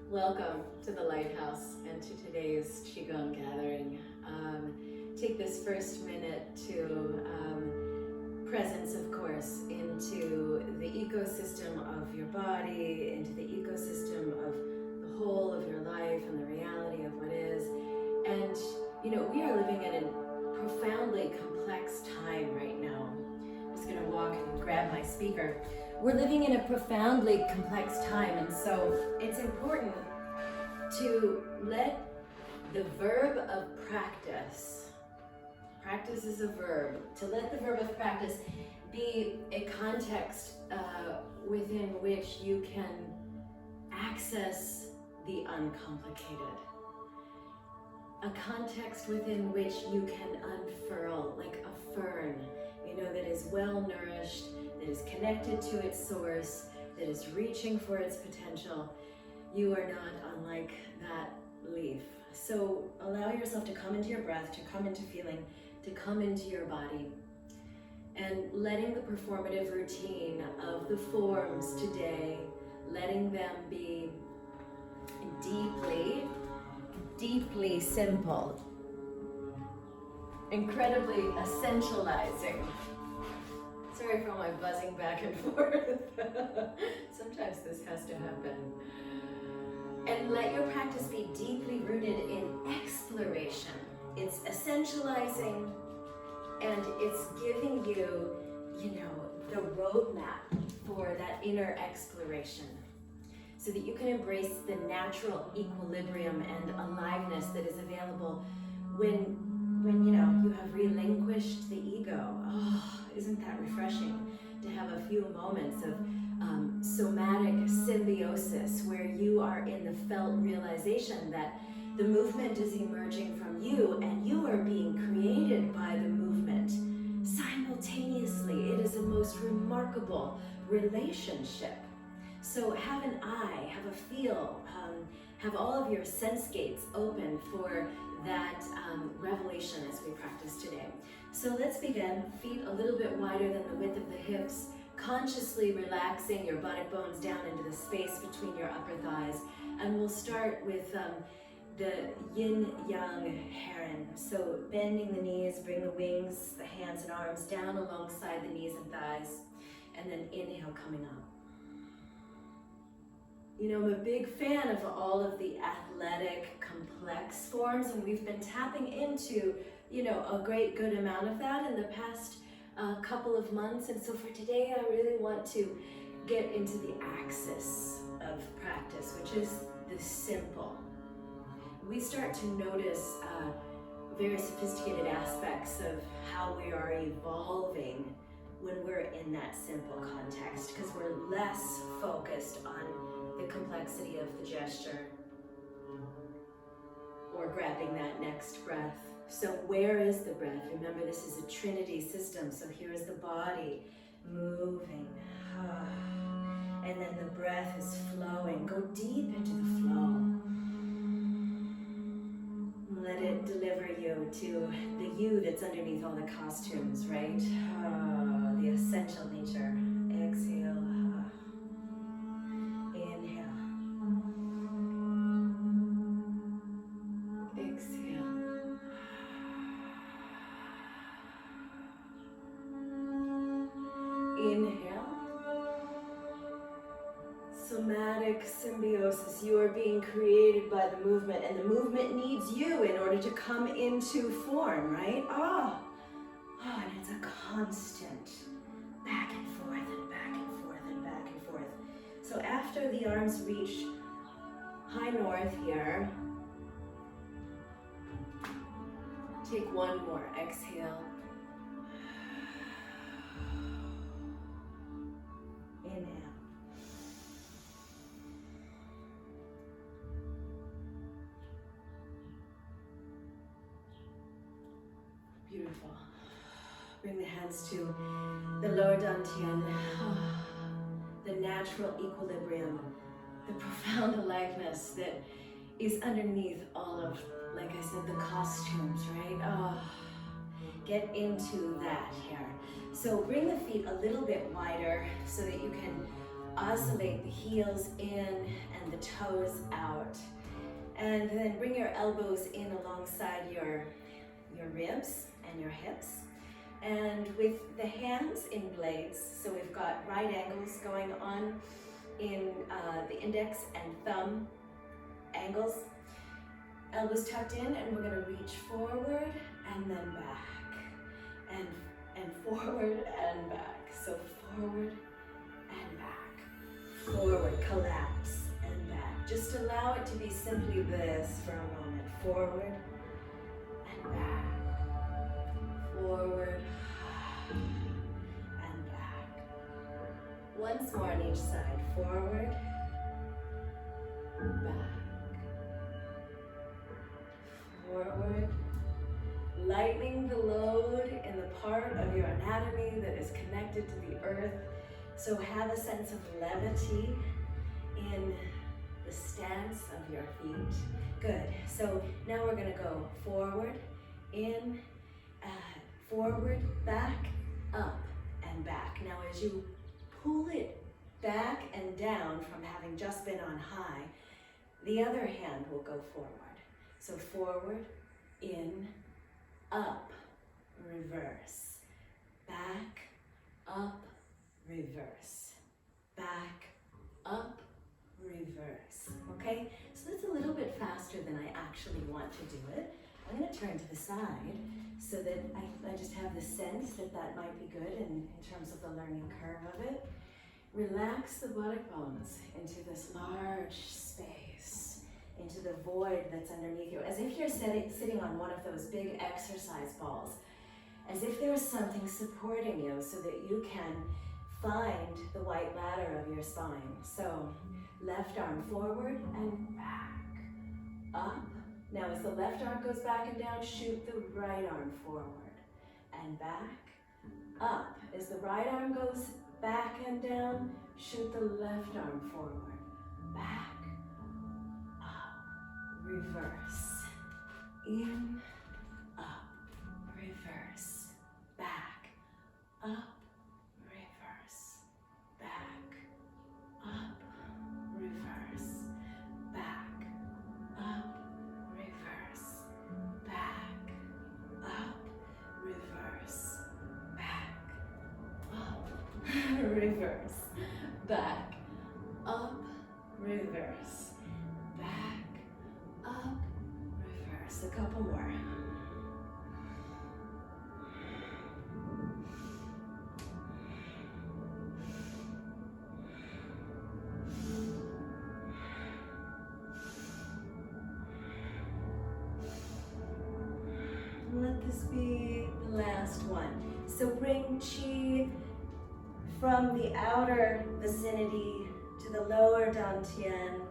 Welcome to the Lighthouse and to today's Qigong gathering. Take this first minute to presence, of course, into the ecosystem of your body, into the ecosystem of the whole of your life and the reality of what is. And, you know, we are living in a profoundly complex time right now. I'm just going to walk and grab my speaker. We're living in a profoundly complex time, and so it's important to let the verb of practice is a verb, to let the verb of practice be a context within which you can access the uncomplicated. A context within which you can unfurl like a fern, you know, that is well nourished, that is connected to its source, that is reaching for its potential. You are not unlike that leaf. So allow yourself to come into your breath, to come into feeling, to come into your body. And letting the performative routine of the forms today, letting them be deeply, deeply simple, incredibly essentializing. Sorry for my buzzing back and forth. Sometimes this has to happen. And let your practice be deeply rooted in exploration. It's essentializing and it's giving you, you know, the roadmap for that inner exploration so that you can embrace the natural equilibrium and aliveness that is available when you know, you have relinquished the ego. Oh, isn't that refreshing to have a few moments of somatic symbiosis where you are in the felt realization that the movement is emerging from you and you are being created by the movement simultaneously. It is a most remarkable relationship. So have an eye, have a feel, have all of your sense gates open for that revelation as we practice today. So let's begin. Feet a little bit wider than the width of the hips, consciously relaxing your buttock bones down into the space between your upper thighs. And we'll start with the yin-yang heron. So bending the knees, bring the wings, the hands and arms down alongside the knees and thighs. And then inhale, coming up. You know, I'm a big fan of all of the athletic, complex forms, and we've been tapping into, you know, a great good amount of that in the past couple of months. And so for today, I really want to get into the axis of practice, which is the simple. We start to notice very sophisticated aspects of how we are evolving when we're in that simple context, because we're less focused on the complexity of the gesture or grabbing that next breath. So where is the breath? Remember, this is a trinity system. So here is the body moving. And then the breath is flowing. Go deep into the flow. Let it deliver you to the you that's underneath all the costumes, right? The essential nature. Exhale. Inhale. Somatic symbiosis. You are being created by the movement, and the movement needs you in order to come into form, right? And it's a constant back and forth and back and forth and back and forth. So after the arms reach high north here, take one more. Exhale. Inhale. Beautiful. Bring the hands to the lower dantian. The natural equilibrium, the profound aliveness that is underneath all of, like I said, the costumes, right? Get into that here. So bring the feet a little bit wider so that you can oscillate the heels in and and the toes out. And then bring your elbows in alongside your ribs and your hips. And with the hands in blades, so we've got right angles going on in the index and thumb angles. Elbows tucked in, and we're gonna reach forward and then back. And forward and back. So forward and back. Forward, collapse and back. Just allow it to be simply this for a moment. Forward and back. Forward and back. Once more on each side. Forward, back. Forward. Lightening the load in the part of your anatomy that is connected to the earth. So have a sense of levity in the stance of your feet. Good. So now we're going to go forward, in, forward, back, up, and back. Now as you pull it back and down from having just been on high, the other hand will go forward. So forward, in, up, reverse, back, up, reverse, back, up, reverse. Okay, so that's a little bit faster than I actually want to do it. I'm going to turn to the side so that I just have the sense that that might be good in terms of the learning curve of it. Relax the buttock bones into this large space, into the void that's underneath you, as if you're sitting on one of those big exercise balls, as if there's something supporting you so that you can find the white ladder of your spine. So left arm forward and back, up. Now as the left arm goes back and down, shoot the right arm forward and back, up. As the right arm goes back and down, shoot the left arm forward, back, reverse, in, up, reverse, back, up, reverse, back, up, reverse, back, up, reverse, back, up, reverse, back, up, reverse, back, up, reverse, back, up, reverse. A couple more. Let this be the last one. So bring Qi from the outer vicinity to the lower dantian,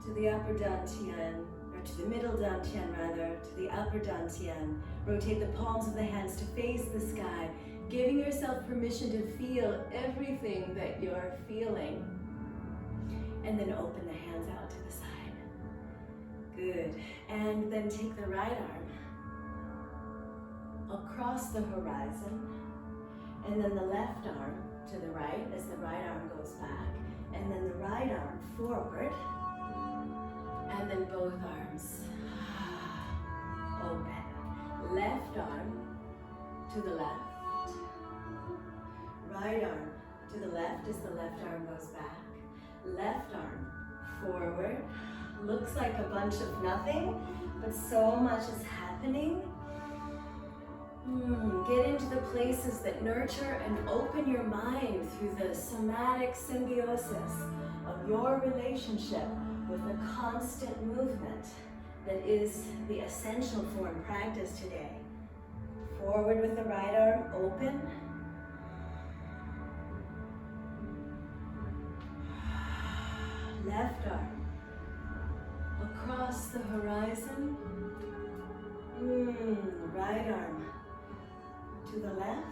to the upper dantian, or to the middle dantian rather, to the upper dantian. Rotate the palms of the hands to face the sky, giving yourself permission to feel everything that you're feeling. And then open the hands out to the side. Good. And then take the right arm across the horizon, and then the left arm to the right as the right arm goes back, and then the right arm forward, and then both arms open. Left arm to the left, right arm to the left as the left arm goes back, left arm forward. Looks like a bunch of nothing, but so much is happening. Get into the places that nurture and open your mind through the somatic symbiosis of your relationship with the constant movement that is the essential form practice today. Forward with the right arm, open. Left arm across the horizon. Right arm to the left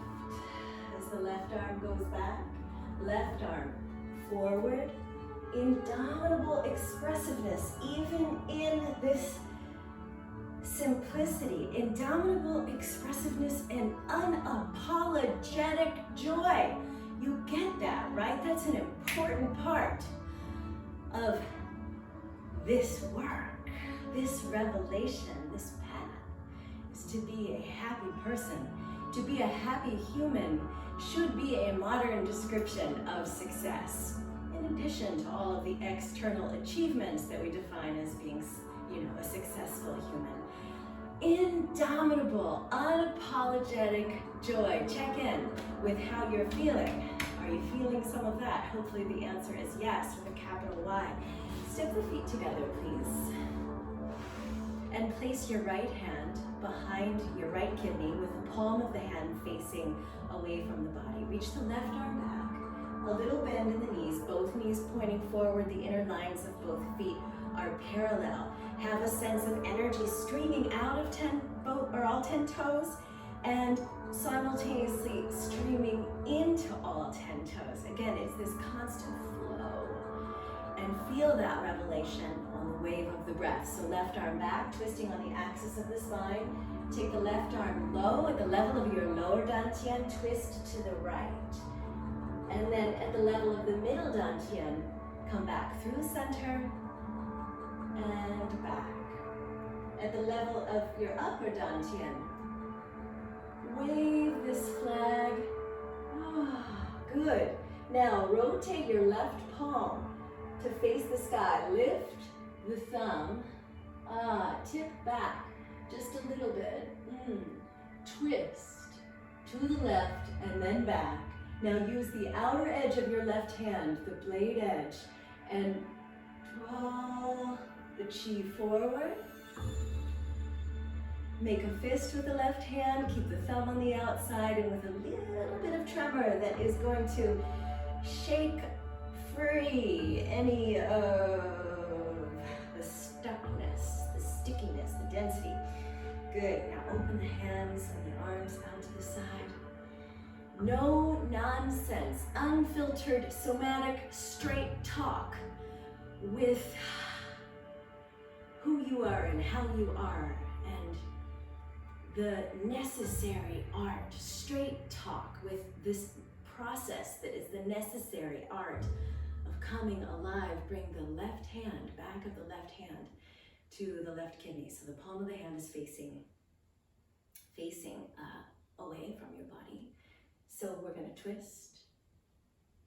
as the left arm goes back. Left arm forward. Indomitable expressiveness, even in this simplicity. Indomitable expressiveness and unapologetic joy. You get that, right? That's an important part of this work, this revelation, this path is to be a happy person. To be a happy human should be a modern description of success, in addition to all of the external achievements that we define as being, a successful human. Indomitable, unapologetic joy. Check in with how you're feeling. Are you feeling some of that? Hopefully the answer is yes, with a capital Y. Step the feet together, please. And place your right hand behind your right kidney with the palm of the hand facing away from the body. Reach the left arm back. A little bend in the knees, both knees pointing forward. The inner lines of both feet are parallel. Have a sense of energy streaming out of all 10 toes and simultaneously streaming into all 10 toes. Again, it's this constant flow. And feel that revelation on the wave of the breath. So left arm back, twisting on the axis of the spine. Take the left arm low at the level of your lower dantian, twist to the right. And then at the level of the middle dantian, come back through center and back. At the level of your upper dantian, wave this flag. Good. Now rotate your left palm to face the sky. Lift the thumb. Tip back just a little bit. Twist to the left and then back. Now use the outer edge of your left hand, the blade edge, and draw the chi forward. Make a fist with the left hand, keep the thumb on the outside, and with a little bit of tremor that is going to shake free any of the stuckness, the stickiness, the density. Good. Now open the hands and the arms out to the side. No nonsense, unfiltered, somatic, straight talk with who you are and how you are, and the necessary art. Straight talk with this process that is the necessary art of coming alive. Bring the left hand, back of the left hand, to the left kidney. So the palm of the hand is facing away from your body. So we're going to twist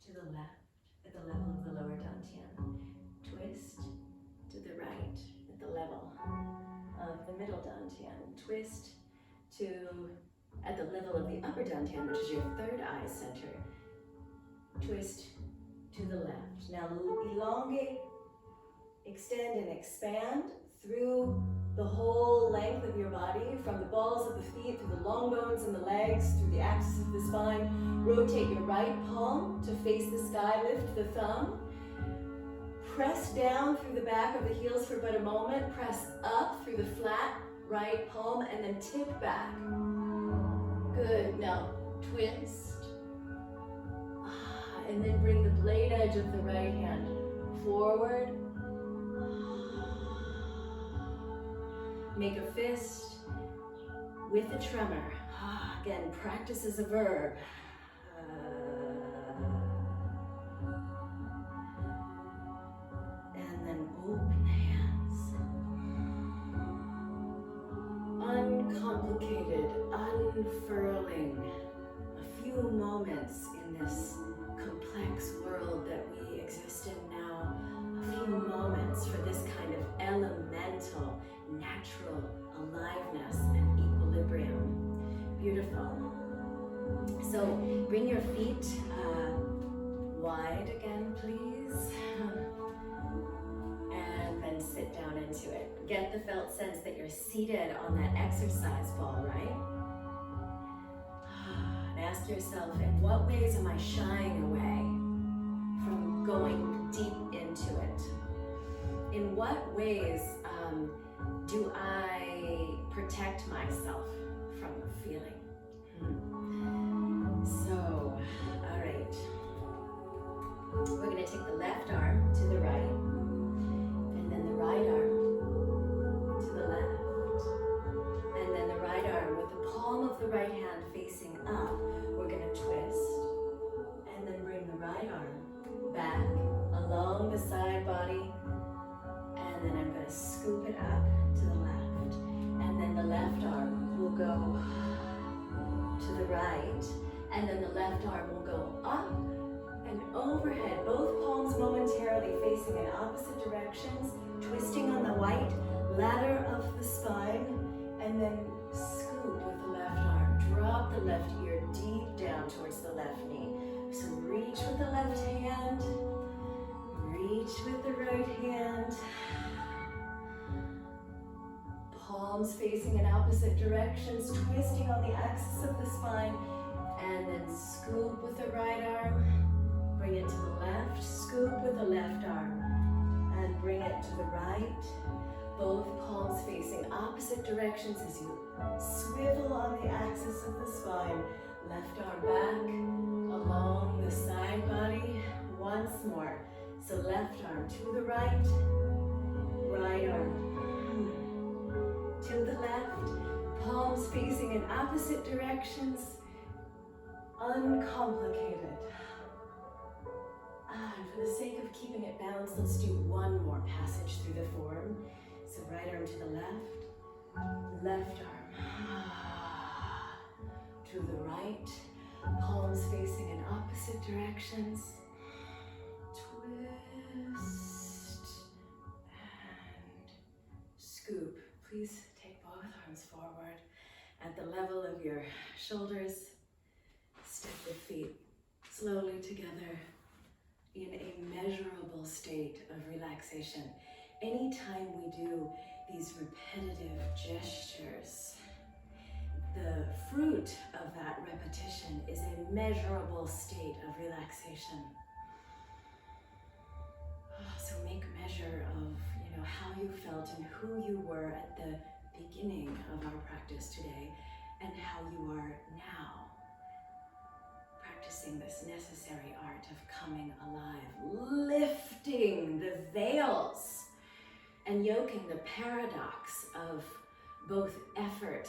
to the left at the level of the lower dantian. Twist to the right at the level of the middle dantian. Twist at the level of the upper dantian, which is your third eye center. Twist to the left. Now elongate, extend and expand through the whole length of your body, from the balls of the feet, through the long bones and the legs, through the axis of the spine. Rotate your right palm to face the sky, lift the thumb. Press down through the back of the heels for but a moment. Press up through the flat right palm and then tip back. Good. Now twist. And then bring the blade edge of the right hand forward. Make a fist with a tremor. Again, practice is a verb. And then open the hands. Uncomplicated, unfurling. A few moments in this complex world that we exist in now. A few moments for this kind of elemental, natural aliveness and equilibrium. Beautiful. So bring your feet wide again, please. And then sit down into it. Get the felt sense that you're seated on that exercise ball, right? And ask yourself, in what ways am I shying away from going deep into it? In what ways do I protect myself from feeling? So, all right. We're going to take the left arm to the right, and then the right arm to the left, and then the right arm with the palm of the right hand facing up. We're going to twist, and then bring the right arm back along the side body, and then then I'm going to scoop it up to the left. And then the left arm will go to the right. And then the left arm will go up and overhead. Both palms momentarily facing in opposite directions, twisting on the white ladder of the spine. And then scoop with the left arm. Drop the left ear deep down towards the left knee. So reach with the left hand. Reach with the right hand. Palms facing in opposite directions, twisting on the axis of the spine. And then scoop with the right arm. Bring it to the left. Scoop with the left arm. And bring it to the right. Both palms facing opposite directions as you swivel on the axis of the spine. Left arm back along the side body. Once more. So left arm to the right. Right arm to the left. Palms facing in opposite directions. Uncomplicated. And for the sake of keeping it balanced, let's do one more passage through the form. So right arm to the left, left arm to the right, palms facing in opposite directions. Twist and scoop. Please take both arms forward at the level of your shoulders. Step the feet slowly together in a measurable state of relaxation. Anytime we do these repetitive gestures, the fruit of that repetition is a measurable state of relaxation. So make measure of how you felt and who you were at the beginning of our practice today and how you are now. Practicing this necessary art of coming alive, lifting the veils and yoking the paradox of both effort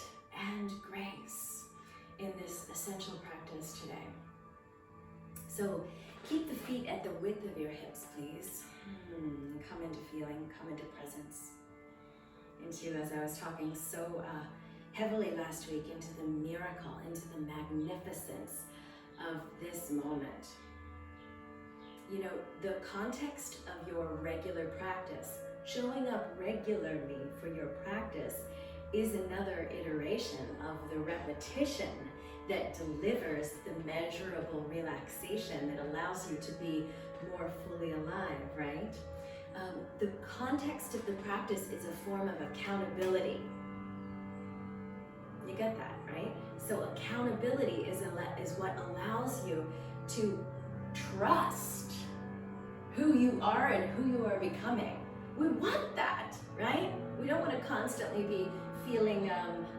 and grace in this essential practice today. So keep the feet at the width of your hips, please. Come into feeling, come into presence. Into, as I was talking so heavily last week, into the miracle, into the magnificence of this moment. The context of your regular practice, showing up regularly for your practice, is another iteration of the repetition that delivers the measurable relaxation that allows you to be more fully alive, right? The context of the practice is a form of accountability. You get that, right? So accountability is what allows you to trust who you are and who you are becoming. We want that, right? We don't want to constantly be feeling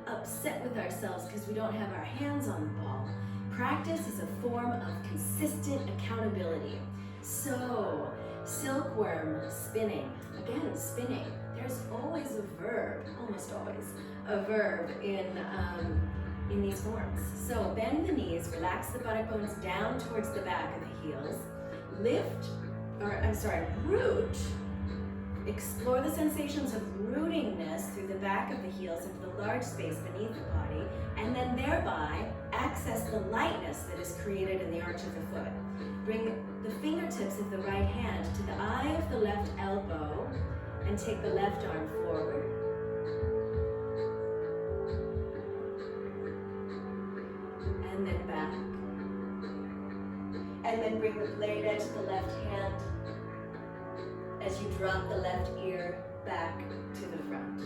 upset with ourselves because we don't have our hands on the ball. Practice is a form of consistent accountability. So, silkworm spinning. Again, spinning. There's always a verb, almost always, a verb in these forms. So bend the knees, relax the buttock bones down towards the back of the heels. Root. Explore the sensations of rootingness through the back of the heels into the large space beneath the body, and then thereby access the lightness that is created in the arch of the foot. Bring the fingertips of the right hand to the eye of the left elbow and take the left arm forward. And then back. And then bring the blade edge of the left hand as you drop the left ear back to the front.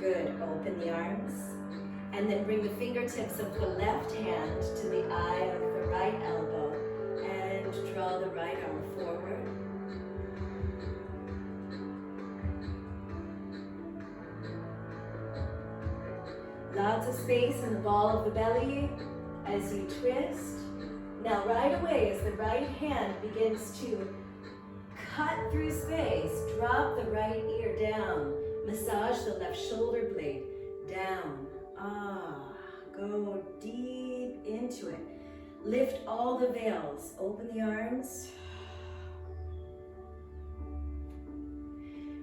Good, open the arms. And then bring the fingertips of the left hand to the eye of the right elbow and draw the right arm forward. Lots of space in the ball of the belly as you twist. Now right away, as the right hand begins to cut through space, drop the right ear down. Massage the left shoulder blade down. Go deep into it. Lift all the veils. Open the arms.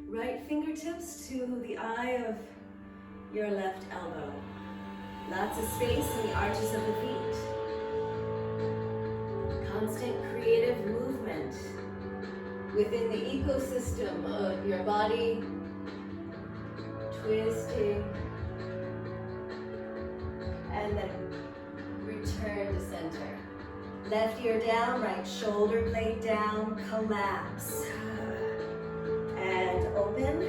Right fingertips to the eye of your left elbow. Lots of space in the arches of the feet. Constant creative movement within the ecosystem of your body. Twisting. And then return to center. Left ear down, right shoulder blade down, collapse. And open.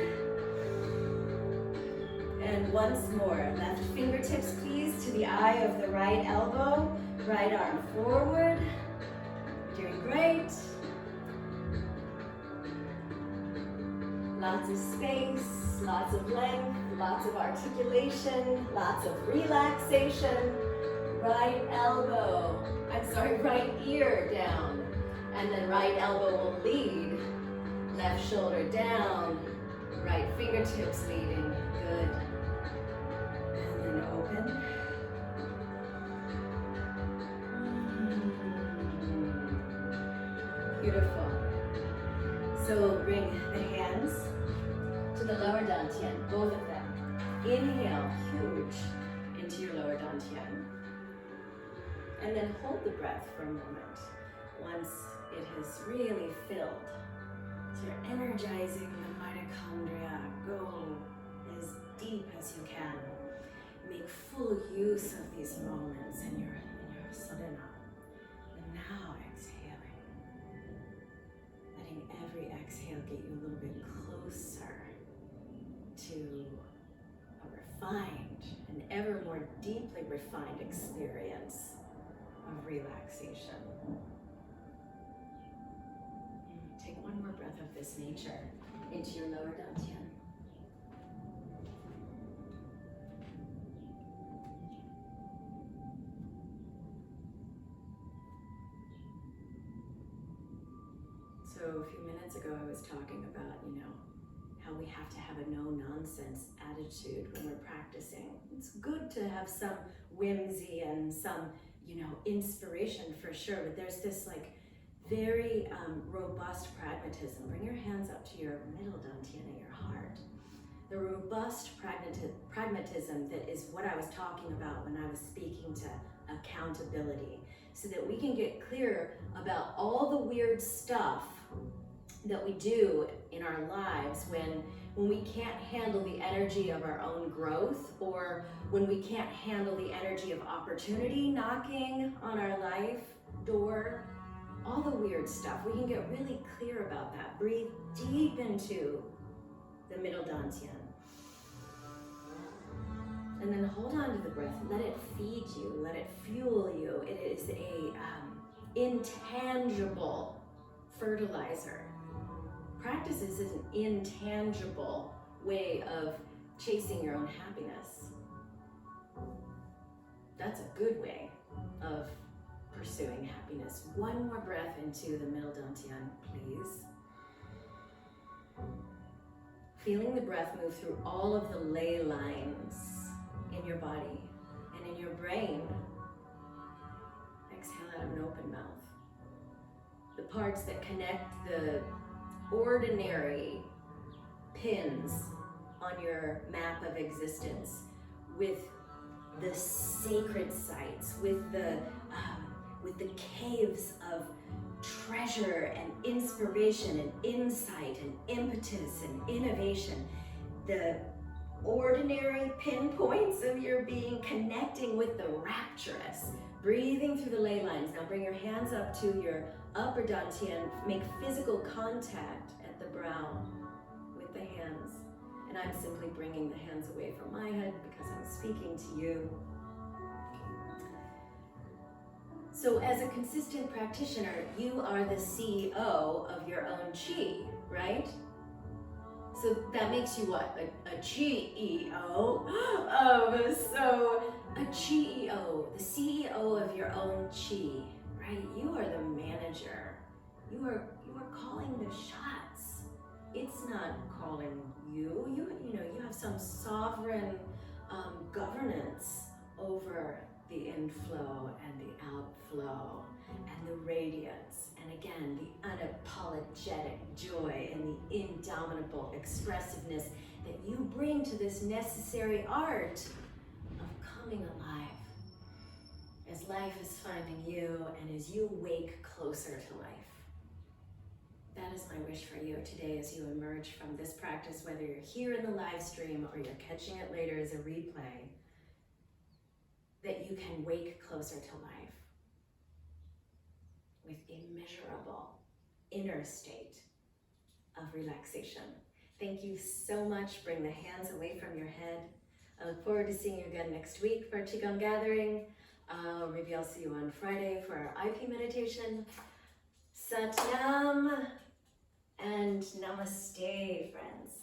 And once more, left fingertips please to the eye of the right elbow, right arm forward. You're doing great. Lots of space, lots of length, lots of articulation, lots of relaxation. Right ear down. And then right elbow will lead. Left shoulder down. Right fingertips leading. Good. And then open. Beautiful. So bring the hands to the lower dantian, both of them. Inhale, huge, into your lower dantian. And then hold the breath for a moment. Once it has really filled, so you're energizing the mitochondria. Go as deep as you can. Make full use of these moments in your sadhana. And now exhaling. Letting every exhale get you a little bit closer to a refined, an ever more deeply refined experience of relaxation. Take one more breath of this nature into your lower dantian. So a few minutes ago I was talking about, how we have to have a no-nonsense attitude when we're practicing. It's good to have some whimsy and some, inspiration for sure, but there's this very robust pragmatism. Bring your hands up to your middle dantian at your heart. The robust pragmatism that is what I was talking about when I was speaking to accountability, so that we can get clear about all the weird stuff that we do in our lives when we can't handle the energy of our own growth, or when we can't handle the energy of opportunity knocking on our life door. All the weird stuff, we can get really clear about that. Breathe deep into the middle dantian. And then hold on to the breath. Let it feed you, let it fuel you. It is a intangible fertilizer. Practice is an intangible way of chasing your own happiness. That's a good way of pursuing happiness. One more breath into the middle dantian, please. Feeling the breath move through all of the ley lines in your body and in your brain. Exhale out of an open mouth. The parts that connect the ordinary pins on your map of existence with the sacred sites, with the caves of treasure and inspiration and insight and impetus and innovation. The ordinary pinpoints of your being connecting with the rapturous, breathing through the ley lines. Now bring your hands up to your upper dantian, make physical contact at the brow with the hands. And I'm simply bringing the hands away from my head because I'm speaking to you. So as a consistent practitioner, you are the CEO of your own chi, right? So that makes you what? A CEO? So a CEO, the CEO of your own chi, right? You are the manager. You are calling the shots. It's not calling you. You have some sovereign governance over the inflow and the outflow. and the radiance, and again, the unapologetic joy and the indomitable expressiveness that you bring to this necessary art of coming alive. As life is finding you and as you wake closer to life. That is my wish for you today as you emerge from this practice, whether you're here in the live stream or you're catching it later as a replay, that you can wake closer to life with immeasurable inner state of relaxation. Thank you so much. Bring the hands away from your head. I look forward to seeing you again next week for our Qigong gathering. Or maybe I'll see you on Friday for our IP meditation. Sat Nam and Namaste, friends.